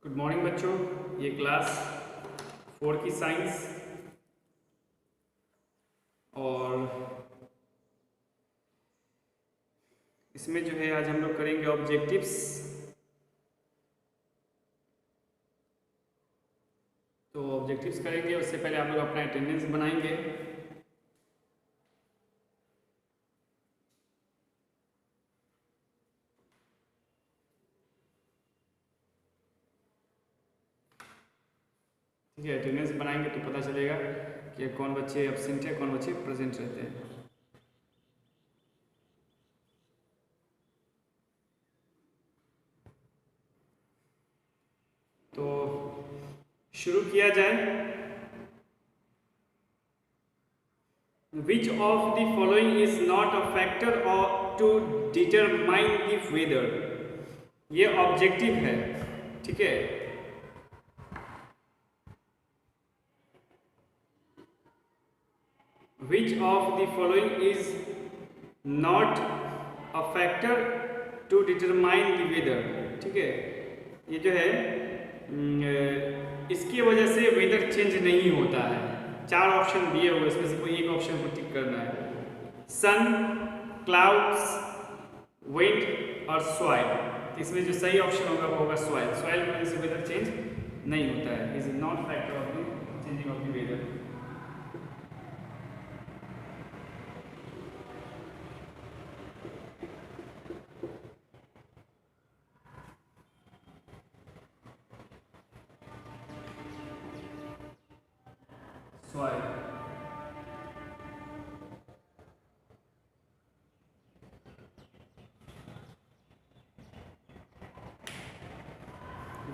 Good morning बच्चों। ये class 4 की साइंस और इसमें जो है आज हम लोग करेंगे ऑब्जेक्टिव्स। तो ऑब्जेक्टिव्स करेंगे उससे पहले आप लोग अपना अटेंडेंस बनाएंगे। ठीक है, अटेंडेंस बनाएंगे तो पता चलेगा कि कौन बच्चे एब्सेंट है, कौन बच्चे प्रेजेंट रहते हैं। तो शुरू किया जाए। Which of the following is not a factor or to determine the weather? ये ऑब्जेक्टिव है, ठीक है। Which of the following is not a factor to determine the weather? ठीक है, ये जो है इसकी वजह से वेदर चेंज नहीं होता है। चार ऑप्शन दिए हुए, इसमें से कोई एक ऑप्शन को टिक करना है। सन, क्लाउड्स, विंड और सॉइल। इसमें जो सही ऑप्शन होगा वो होगा सॉइल। सॉइल की वजह से वेदर चेंज नहीं होता है। Is not factor of the changing of the weather. soil.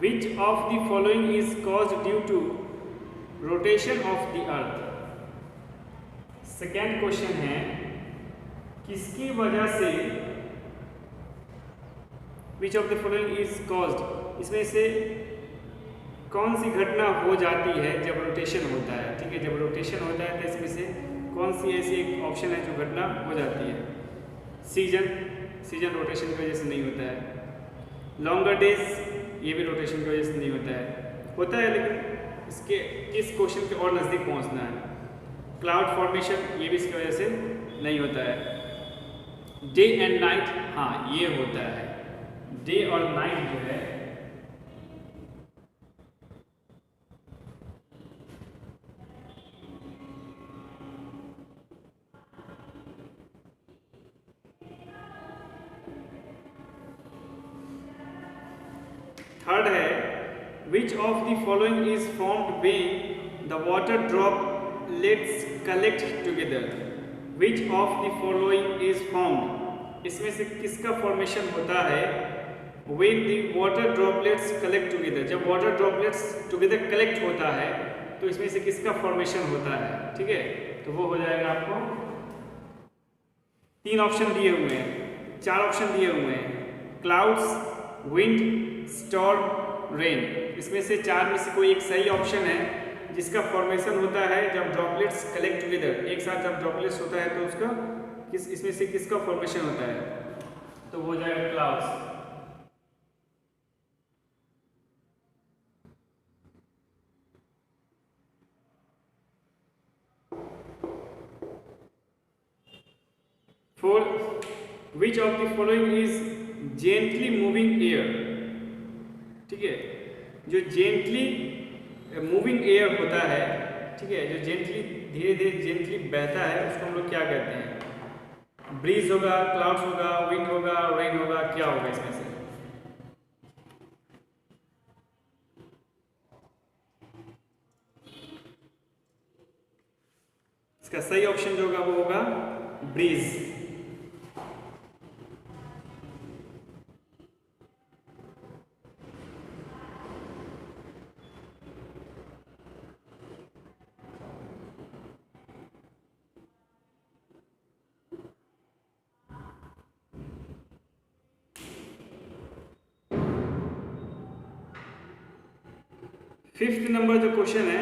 Which of the following is caused due to rotation of the earth? Second question है, किसकी वजह से विच of the following is caused, इसमें से कौन सी घटना हो जाती है जब रोटेशन होता है। ठीक है, जब रोटेशन होता है तो इसमें से कौन सी ऐसी एक ऑप्शन है जो घटना हो जाती है। सीजन रोटेशन की वजह से नहीं होता है। लॉन्गर डेज, ये भी रोटेशन की वजह से नहीं होता है लेकिन इसके इस क्वेश्चन के और नज़दीक पहुंचना है। क्लाउड फॉर्मेशन, ये भी इसकी वजह से नहीं होता है। डे एंड नाइट, हाँ ये होता है। डे और नाइट जो है थर्ड है, which of the following is formed when the water droplets collect together. Which of the following is formed, इसमें से किसका फॉर्मेशन होता है when the water droplets collect together. जब वाटर ड्रॉपलेट्स टुगेदर कलेक्ट होता है तो इसमें से किसका फॉर्मेशन होता है। ठीक है, तो वो हो जाएगा आपको, तीन ऑप्शन दिए हुए हैं, चार ऑप्शन दिए हुए हैं। Clouds, wind, storm, rain. इसमें से चार में से कोई एक सही ऑप्शन है जिसका फॉर्मेशन होता है जब ड्रॉपलेट्स कलेक्ट टुगेदर, एक साथ जब ड्रॉपलेट्स होता है तो उसका इसमें से किसका फॉर्मेशन होता है, तो वो हो जाएगा clouds. Fourth, which of the following is gently moving air. ठीक है, जो जेंटली मूविंग एयर होता है, ठीक है, जो जेंटली धीरे धीरे जेंटली बहता है उसको हम लोग क्या कहते हैं। ब्रीज होगा, क्लाउड्स होगा, विंड होगा, रेन होगा, क्या होगा इसमें से। इसका सही ऑप्शन जो होगा वो होगा ब्रीज। फिफ्थ नंबर जो क्वेश्चन है,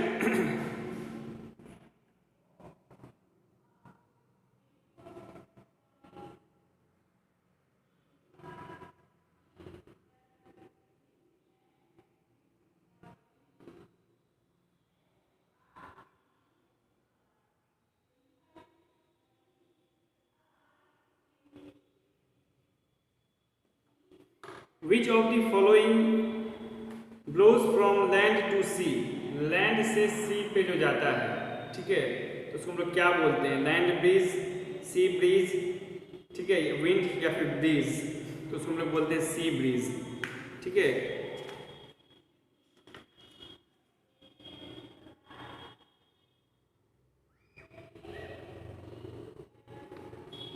which of the following blows from land to sea, land से सी पे जो जाता है, ठीक है, तो उसको हम लोग क्या बोलते हैं? लैंड ब्रीज, सी ब्रीज, ठीक है, विंड या फिर ब्रीज, तो उसको हम लोग बोलते हैं सी ब्रीज, ठीक है।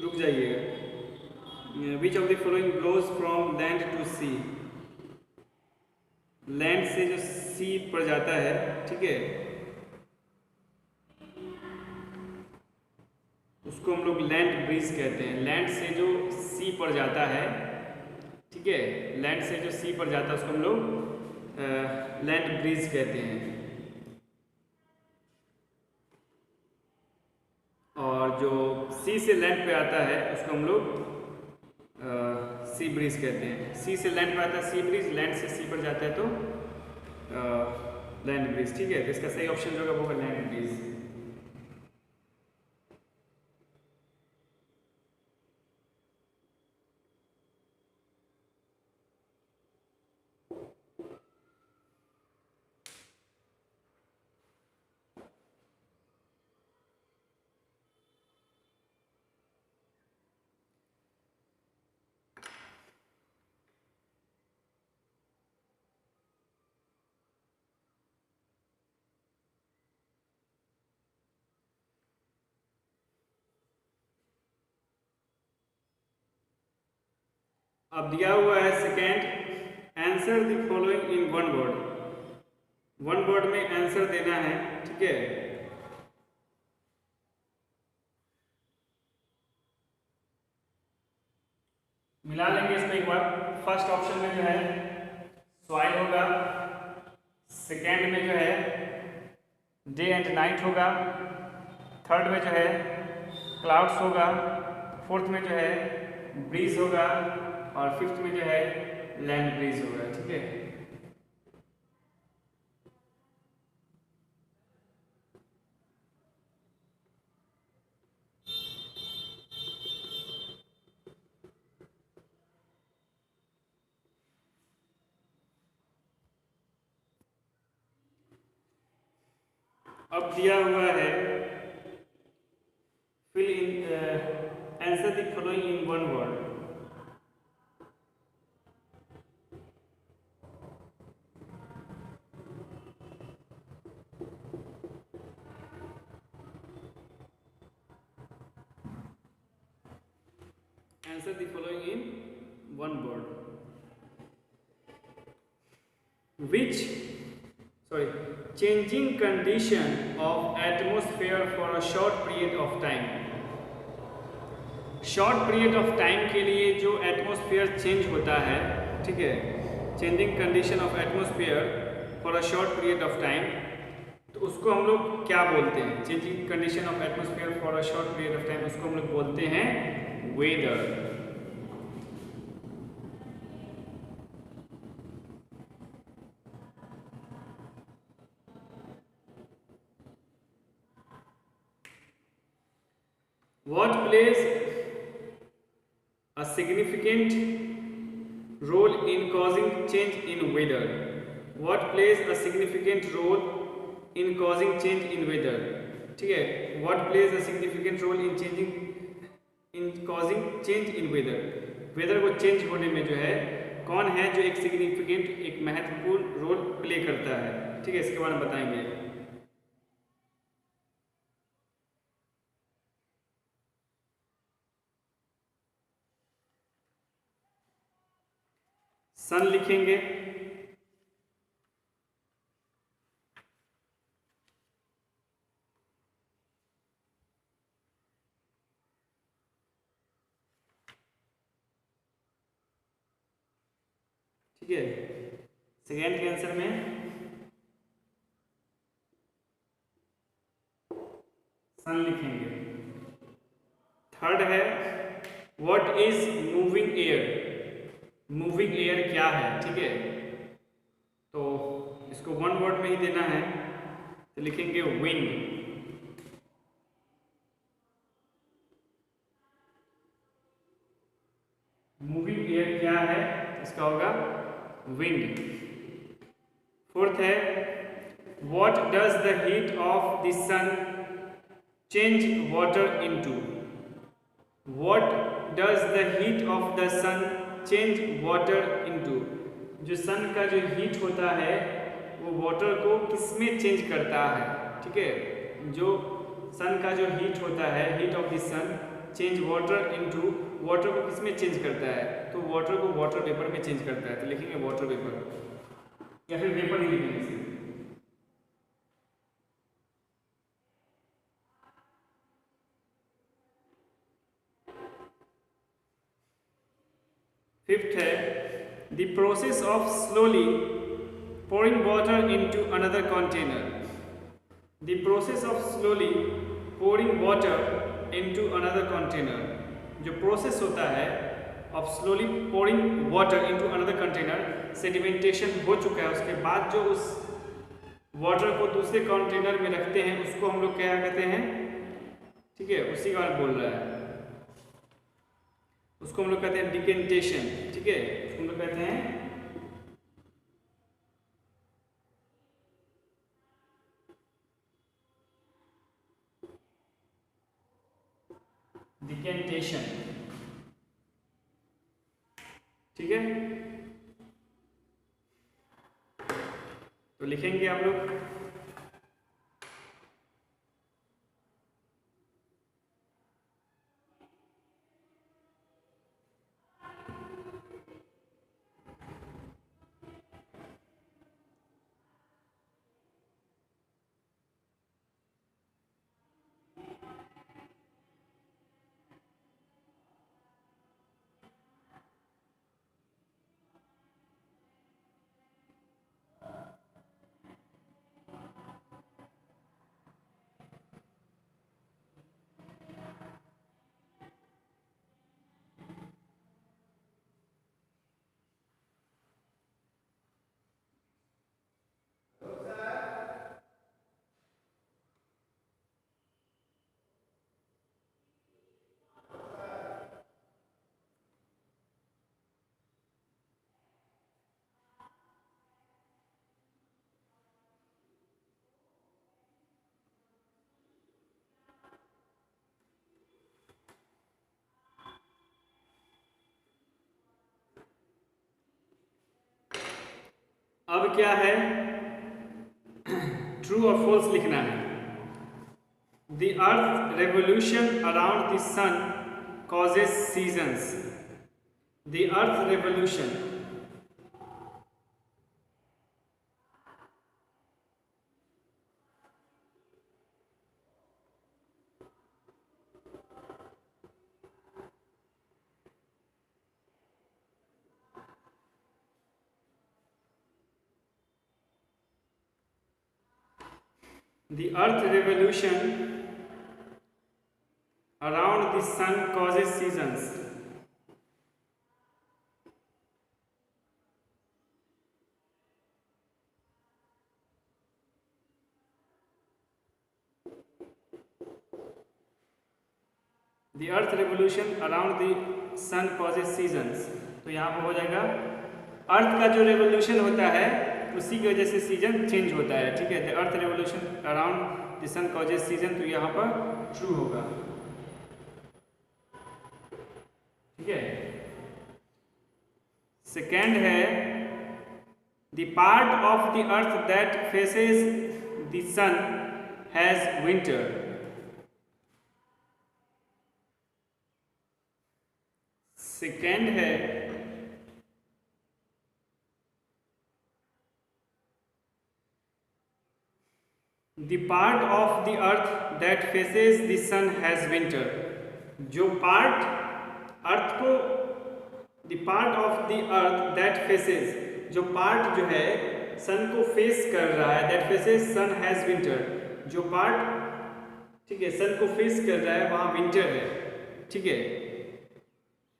रुक जाइएगा। Which of the following blows from land to sea, land से जो सी पर जाता है, ठीक है, उसको हम लोग लैंड ब्रीज कहते हैं। लैंड से जो सी पर जाता है, ठीक है, लैंड से जो सी पर जाता है उसको हम लोग लैंड ब्रीज कहते हैं। और जो सी से लैंड पे आता है उसको हम लोग सी ब्रीज कहते हैं। सी से लैंड पे आता है सी ब्रीज, लैंड से सी पर जाता है तो लैंड ब्रीज, ठीक है। तो इसका सही ऑप्शन जो होगा वो होगा लैंड ब्रीज। अब दिया हुआ है second, answer the following in one word. One word में आंसर देना है, ठीक है। मिला लेंगे इसमें एक बार। फर्स्ट ऑप्शन में जो है सॉइल होगा, सेकेंड में जो है डे एंड नाइट होगा, थर्ड में जो है क्लाउड्स होगा, फोर्थ में जो है ब्रीज होगा, और फिफ्थ में जो है लैंड ब्रीज होगा, ठीक है। अब दिया हुआ है fill in answer the following in one word. Answer the following in one word. Which, changing condition of atmosphere for a short period of time. Short period of time के लिए जो एटमॉस्फेयर चेंज होता है, ठीक है, changing condition of atmosphere for a short period of time, तो उसको हम लोग क्या बोलते हैं? Changing condition of atmosphere for a short period of time, उसको हम लोग बोलते हैं weather. What plays a significant role in causing change in weather? What plays a significant role in causing change in weather? ठीक है, what plays a significant role in causing change in weather? Weather को change होने में जो है कौन है जो एक सिग्निफिकेंट, एक महत्वपूर्ण रोल प्ले करता है, ठीक है, इसके बारे में बताएंगे। सन लिखेंगे, ठीक है। सेकेंड के आंसर में सन लिखेंगे। थर्ड है what is moving air, moving air क्या है, ठीक है, तो इसको वन वर्ड में ही देना है, तो लिखेंगे विंड। मूविंग एयर क्या है, इसका होगा विंड। फोर्थ है what does the heat of the sun change water into. What does the heat of the sun change water into. जो सन का जो हीट होता है वो वाटर को किसमें चेंज करता है, ठीक है। जो सन का जो हीट होता है, heat of the sun change water into, वाटर को किसमें चेंज करता है, तो वाटर को वाटर वेपर में चेंज करता है। तो लिखेंगे वाटर वेपर या फिर वेपर नहीं लिखेंगे इसे। फिफ्थ है the process of slowly pouring water into another container. The process of slowly pouring water into another container. जो प्रोसेस होता है of slowly pouring water into another container, sedimentation हो चुका है, उसके बाद जो उस वाटर को दूसरे कंटेनर में रखते हैं उसको हम लोग क्या कहते हैं, ठीक है, उसी का बोल रहा है। उसको हम लोग कहते हैं डिकेंटेशन, ठीक है, उसको हम लोग कहते हैं डिकेंटेशन, ठीक है। तो लिखेंगे आप लोग अब क्या है, ट्रू और फॉल्स लिखना है। The earth revolution around the sun causes seasons. The earth revolution, the earth revolution around the sun causes seasons. The earth revolution around the sun causes seasons. तो यहाँ पर हो जाएगा अर्थ का जो रेवोल्यूशन होता है उसी की वजह से सीजन चेंज होता है, ठीक है। The earth revolution around the sun causes season, तो यहाँ पर ट्रू होगा, ठीक है। सेकेंड है the part of the earth that faces the sun has winter. Second है the part of the earth that faces the sun has winter. जो part earth को, the part of the earth that faces, जो part जो है sun को face कर रहा है, that faces sun has winter, जो पार्ट, ठीक है, सन को फेस कर रहा है वहां विंटर है, ठीक है।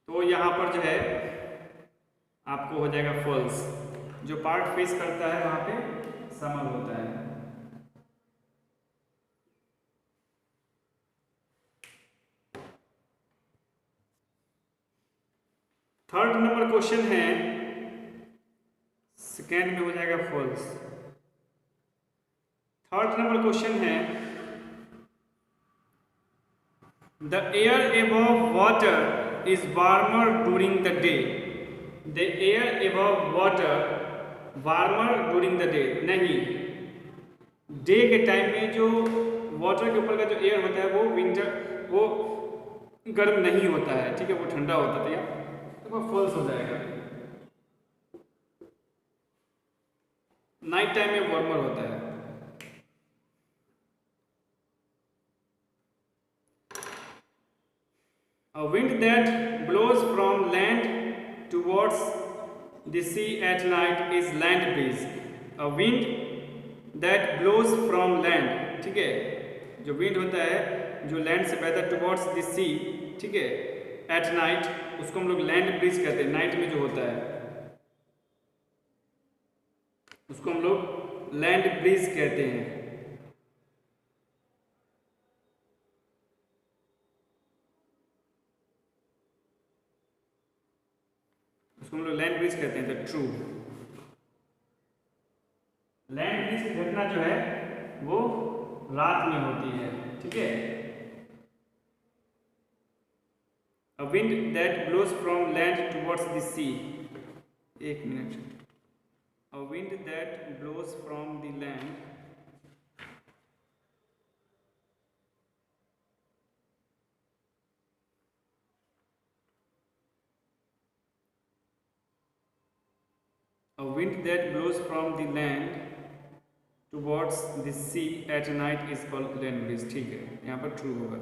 तो यहाँ पर जो है आपको हो जाएगा फॉल्स। जो पार्ट फेस करता है वहां पे समर होता है। थर्ड नंबर क्वेश्चन है सेकेंड में हो जाएगा फॉल्स। थर्ड नंबर क्वेश्चन है the air above water is warmer during the day. The air above water warmer during the day. नहीं, डे के टाइम में जो वाटर के ऊपर का जो एयर होता है वो गर्म नहीं होता है, ठीक है, वो ठंडा होता है, तो वो फॉल्स हो जाएगा। नाइट टाइम में वार्मर होता है। A wind that blows from land towards the sea at night is land breeze. A wind that blows from land, ठीक है, जो विंड होता है जो लैंड से बहता है टुवर्ड्स द सी, ठीक है, एट नाइट, उसको हम लोग लैंड ब्रीज कहते हैं। नाइट में जो होता है उसको हम लोग लैंड ब्रीज कहते हैं। उसको हम लोग लैंड ब्रीज कहते हैं। द ट्रू लैंड ब्रीज की घटना जो है वो रात में होती है, ठीक है। A wind that blows from land towards the sea. एक minute. A wind that blows from the land a wind that blows from the land towards the sea at night is called land breeze, ठीक है, यहाँ पर true होगा।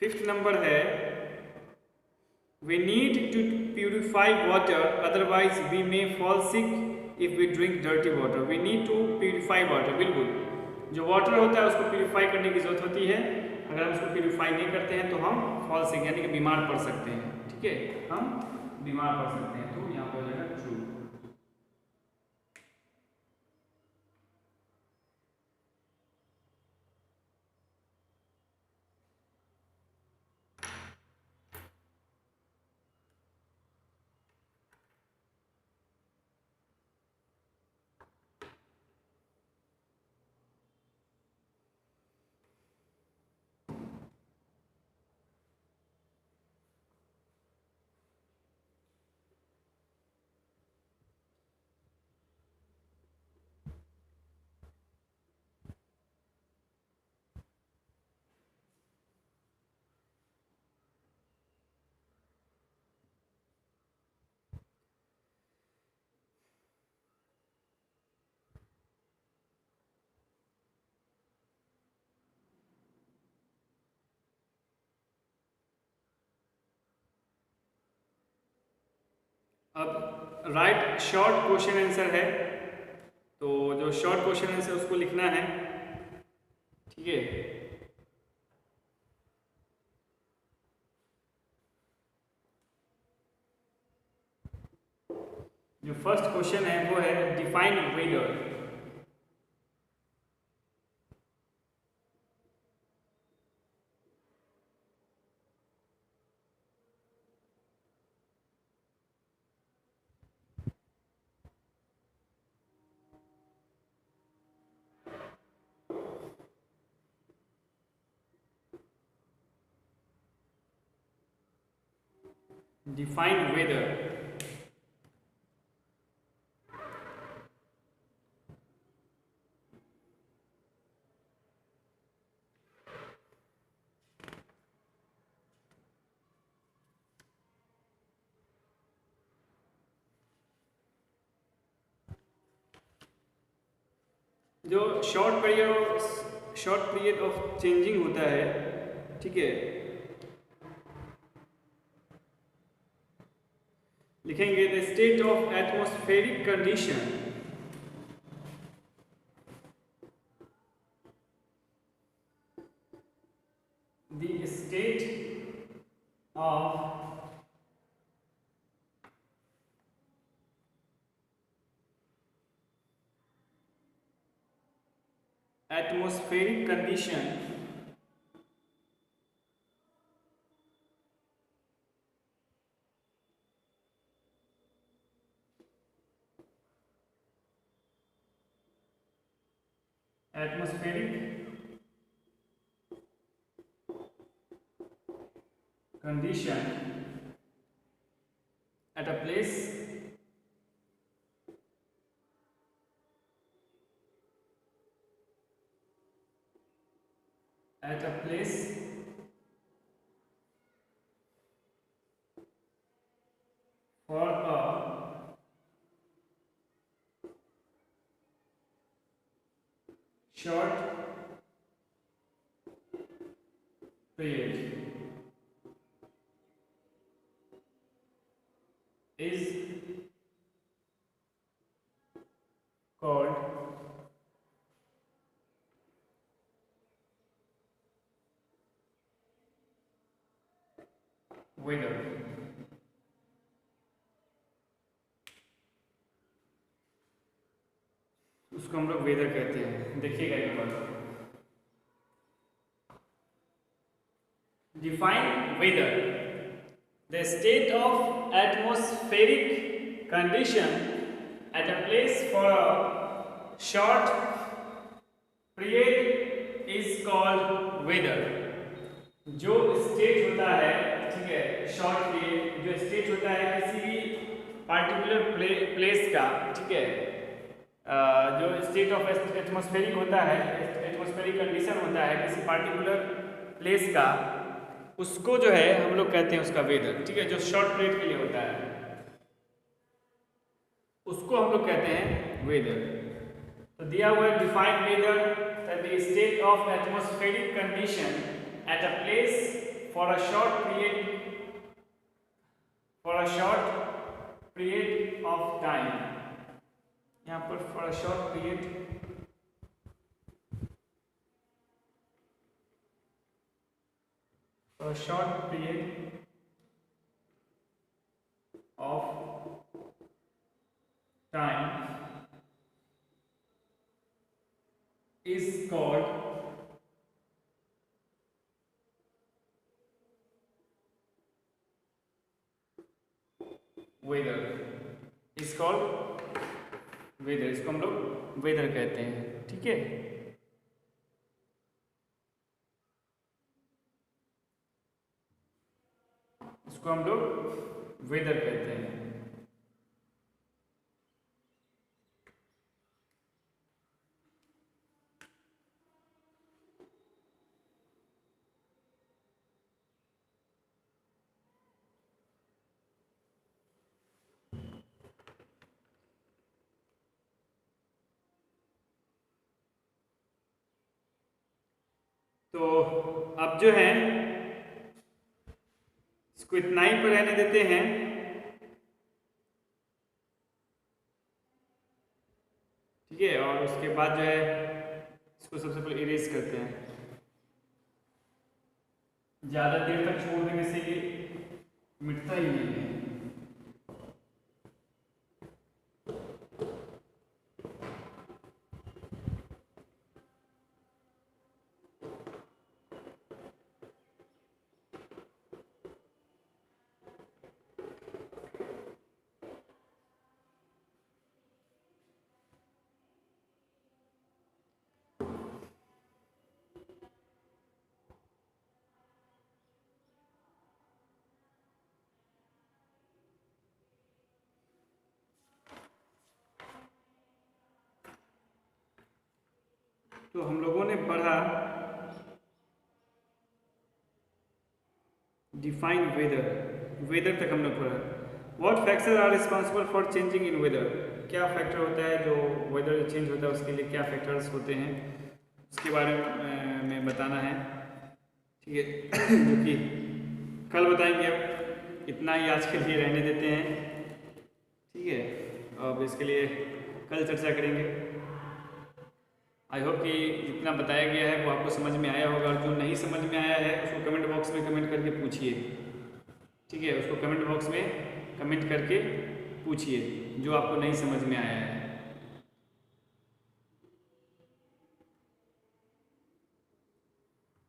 Fifth number है we need to purify water otherwise we may fall sick if we drink dirty water. We need to purify water, बिल्कुल जो water होता है उसको प्यूरिफाई करने की जरूरत होती है। अगर हम उसको प्यूरिफाई नहीं करते हैं तो हम फॉल सिक यानी कि बीमार पड़ सकते हैं, ठीक है, हम बीमार पड़ सकते हैं। तो यहाँ पर हो जाएगा ट्रू। अब राइट शॉर्ट क्वेश्चन आंसर है, तो जो शॉर्ट क्वेश्चन आंसर उसको लिखना है, ठीक है। जो फर्स्ट क्वेश्चन है वो है डिफाइन वेदर। Define weather. जो शॉर्ट पीरियड ऑफ चेंजिंग होता है, ठीक है, लिखेंगे the state of atmospheric condition, the state of atmospheric condition atmospheric condition at a place for a short period is called weather. उसको हम लोग वेदर कहते हैं। देखिएगा एक बार, define weather, the state of atmospheric condition at a place for a short period is called weather. जो state होता है, ठीक है, शॉर्ट पीरियड जो स्टेट होता है किसी भी पार्टिकुलर प्लेस का, ठीक है, जो स्टेट ऑफ एटमॉस्फेरिक होता है, एटमॉस्फेरिक कंडीशन होता है किसी पार्टिकुलर प्लेस का, उसको जो है हम लोग कहते हैं उसका वेदर, ठीक है, जो शॉर्ट पीरियड के लिए होता है उसको हम लोग कहते हैं वेदर। तो दिया हुआ है define whether that the state of atmospheric condition at a place for a short period of time. यहाँ पर for a short period of time is called weather, is called weather, इसको हम लोग वेदर कहते हैं, ठीक है। इसको हम लोग वेदर कहते हैं। तो अब जो है इसको इतना ही पर रहने देते हैं, ठीक है, और उसके बाद जो है इसको सबसे पहले इरेज करते हैं। ज़्यादा देर तक छोड़ देने से ये मिटता ही नहीं है। तो हम लोगों ने पढ़ा डिफाइन वेदर, वेदर तक हमने पढ़ा। What factor are responsible for changing in weather, क्या फैक्टर होता है जो वेदर चेंज होता है उसके लिए क्या फैक्टर्स होते हैं उसके बारे में बताना है, ठीक है। जो कि कल बताएंगे, अब इतना ही आज के लिए रहने देते हैं, ठीक है। अब इसके लिए कल चर्चा करेंगे। आई होप कि जितना बताया गया है वो आपको समझ में आया होगा, और जो नहीं समझ में आया है उसको कमेंट बॉक्स में कमेंट करके पूछिए, ठीक है। उसको कमेंट बॉक्स में कमेंट करके पूछिए जो आपको नहीं समझ में आया है।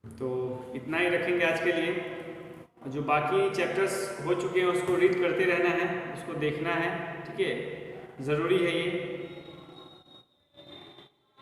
तो इतना ही रखेंगे आज के लिए। जो बाकी चैप्टर्स हो चुके हैं उसको रीड करते रहना है, उसको देखना है, ठीक है, ज़रूरी है ये।